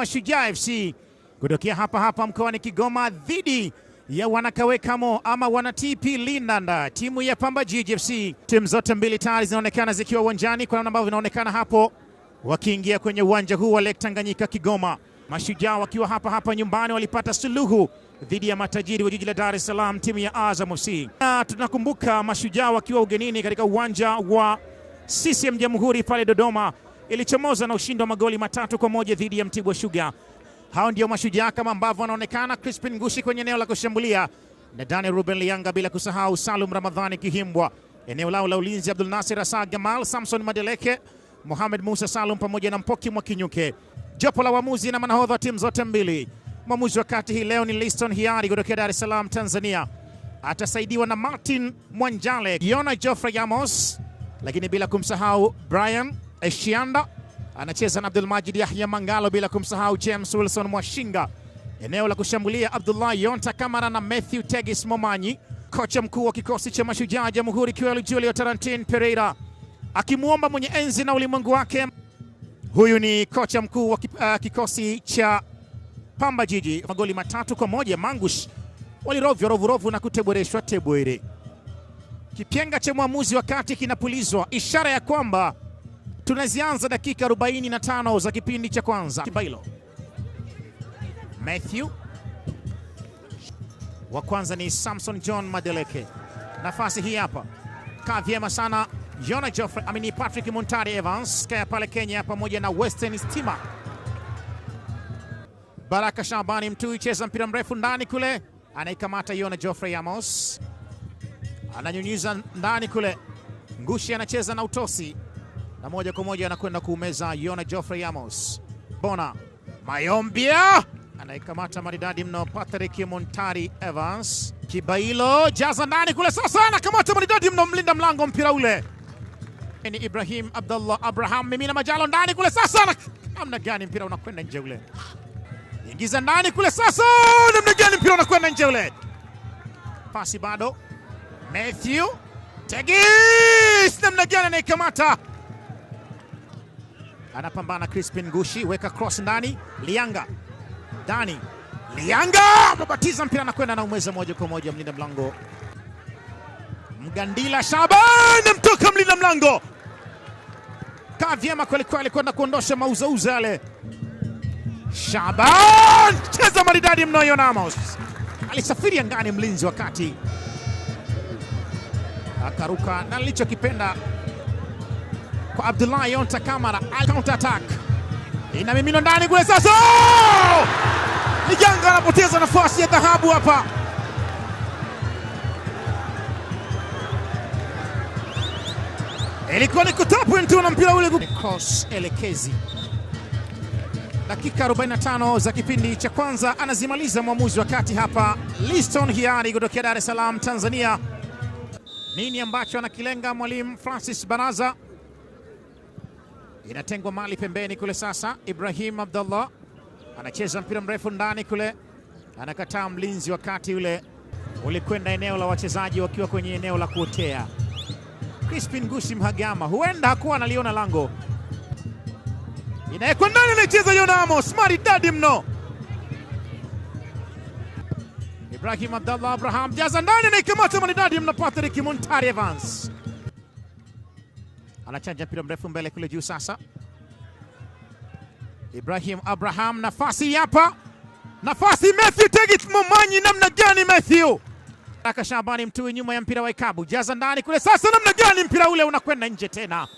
Mashujaa FC kutokea hapa mkoani Kigoma dhidi ya Wanakawekamo ama wana TP Lindanda, timu ya Pamba Jiji FC. Timu zote mbili tayari zinaonekana zikiwa uwanjani kwa namna ambavyo vinaonekana hapo wakiingia kwenye uwanja huu wa Lake Tanganyika Kigoma. Mashujaa wakiwa hapa nyumbani walipata suluhu dhidi ya matajiri wa jiji la Dar es Salaam, timu ya Azam FC. Na tunakumbuka Mashujaa wakiwa ugenini katika uwanja wa CCM Jamhuri pale Dodoma ilichomoza na ushindi wa magoli 3-1 dhidi ya Mtibwa Sugar. Hao ndio Mashujaa kama ambavyo wanaonekana, Crispin Ngushi kwenye eneo la kushambulia na Daniel Ruben Lianga, bila kusahau Salum Ramadhani Kihimbwa. Eneo lao la ulinzi Abdul Nasir Asa Gamal, Samson Madeleke, Mohamed Musa Salum pamoja na Mpoki Mwakinyuke. Jopo la waamuzi na manahodha wa timu zote mbili. Mwamuzi wa kati hii leo ni Liston Hiari kutoka Dar es Salaam, Tanzania. Atasaidiwa na Martin Mwanjale, Yona Geoffrey Amos, lakini bila kumsahau Brian Eshianda anacheza na Abdul Majid Yahya Mangalo, bila kumsahau James Wilson Mwashinga. Eneo la kushambulia Abdullah Yonta Kamara na Matthew Tegis Momanyi. Kocha mkuu wa kikosi cha Mashujaa Jamhuri Kiwelu Julio Tarantin Pereira akimuomba mwenye enzi na ulimwengu wake. Huyu ni kocha mkuu wa kikosi cha Pamba Jiji. Magoli 3-1 Mangush walirovyo rovu na kuteboreshwa tebwere. Kipenga cha mwamuzi wakati kinapulizwa, ishara ya kwamba tunazianza dakika 45 za kipindi cha kwanza. Kibailo Matthew wa kwanza ni Samson John Madeleke. Nafasi hii hapa kaa vyema sana Yona Geoffrey, amini Patrick Montari Evans kaya pale Kenya pamoja na Western Stima. Baraka Shabani Mtui cheza mpira mrefu ndani kule, anaikamata Yona Geoffrey Amos, ananyunyiza ndani kule. Ngushi anacheza na utosi na moja kwa moja anakwenda kuumeza Yona Geoffrey Amos. Bona Mayombia anaikamata maridadi mno Patrick Montari Evans. Kibailo jaza ndani kule, sasa anakamata maridadi mno mlinda mlango mpira ule ni Ibrahim Abdullah Abraham. Mimina Majalo ndani kule, sasa namna gani mpira unakwenda nje ule. Ingiza ndani kule, sasa namna gani mpira unakwenda nje ule. Pasi bado Matthew Tegis, namna gani anaikamata, anapambana Crispin Ngushi, weka cross ndani. Lianga Dani Lianga mabatiza mpira anakwenda na umweza moja kwa moja mlinda mlango Mgandila Shaban, mtoka mlinda mlango kaa vyema kweli kwenda kuondosha mauzauza yale. Shaban cheza maridadi mno. Yona Amos alisafiri angani mlinzi wakati akaruka, na nilichokipenda kwa Abdullah Yonta Kamara, counter attack ina mimino ndani kule, sasa Lianga anapoteza nafasi ya dhahabu hapa. Ilikuwa ni kutapwa na mpira ule cross elekezi. Dakika 45 za kipindi cha kwanza anazimaliza mwamuzi wa kati hapa Liston Hiari kutoka Dar es Salaam, Tanzania. Nini ambacho anakilenga mwalimu Francis Baraza? Inatengwa mali pembeni kule, sasa Ibrahim Abdullah anacheza mpira mrefu ndani kule, anakataa mlinzi wakati ule ulikwenda eneo la wachezaji wakiwa kwenye eneo la kuotea. Crispin Ngushi Mhagama huenda hakuwa analiona lango, inawekwa ndani, anacheza Yona Amos maridadi mno. Ibrahim Abdullah Abraham jaza ndani, anaikamata maridadi mno Patrick Montari Evans, anachanja mpira mrefu mbele kule juu. Sasa Ibrahim Abraham, nafasi hapa, nafasi Matthew Tegis Momanyi, namna gani Matthew. Baraka Shabani Mtui nyuma ya mpira wa ikabu, jaza ndani kule, sasa namna gani mpira ule unakwenda nje tena.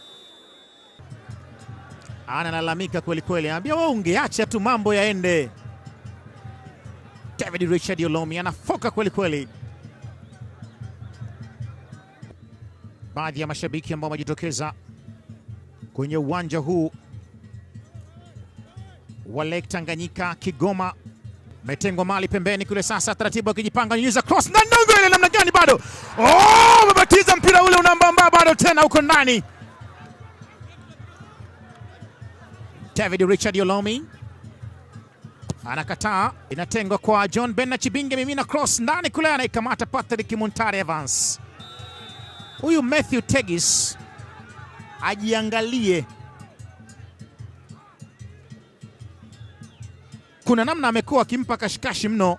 Analalamika kweli, anambia wewe ungeacha tu mambo yaende. David Richard Olomi anafoka kweli. Baadhi ya mashabiki ambao wamejitokeza kwenye uwanja huu wa Lake Tanganyika Kigoma, metengwa mali pembeni kule, sasa taratibu akijipanga, nyuza cross ndani ile, namna gani bado. Mabatiza mpira ule unambamba bado tena huko ndani. David Richard Olomi anakataa, inatengwa kwa John Ben Chibinge, mimina cross ndani kule, anaikamata Patrick Montari Evans. Huyu Matthew Tegis ajiangalie kuna namna amekuwa akimpa kashikashi mno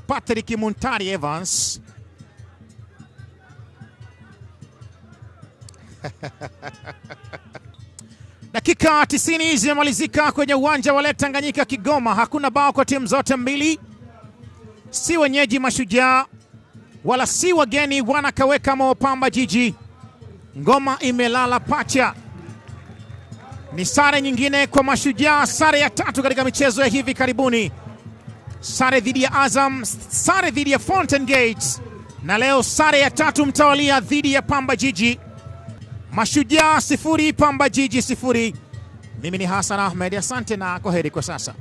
Patrick Muntari Evans. Dakika 90 zimemalizika kwenye uwanja wa Lake Tanganyika Kigoma. Hakuna bao kwa timu zote mbili, si wenyeji Mashujaa wala si wageni Wanakaweka Mo Pamba Jiji. Ngoma imelala pacha. Ni sare nyingine kwa Mashujaa, sare ya 3 katika michezo ya hivi karibuni. Sare dhidi ya Azam, sare dhidi ya Fountain Gate, na leo sare ya 3 mtawalia dhidi ya Pamba Jiji. Mashujaa 0, Pamba Jiji 0. Mimi ni Hassan Ahmed, asante na kwaheri kwa sasa.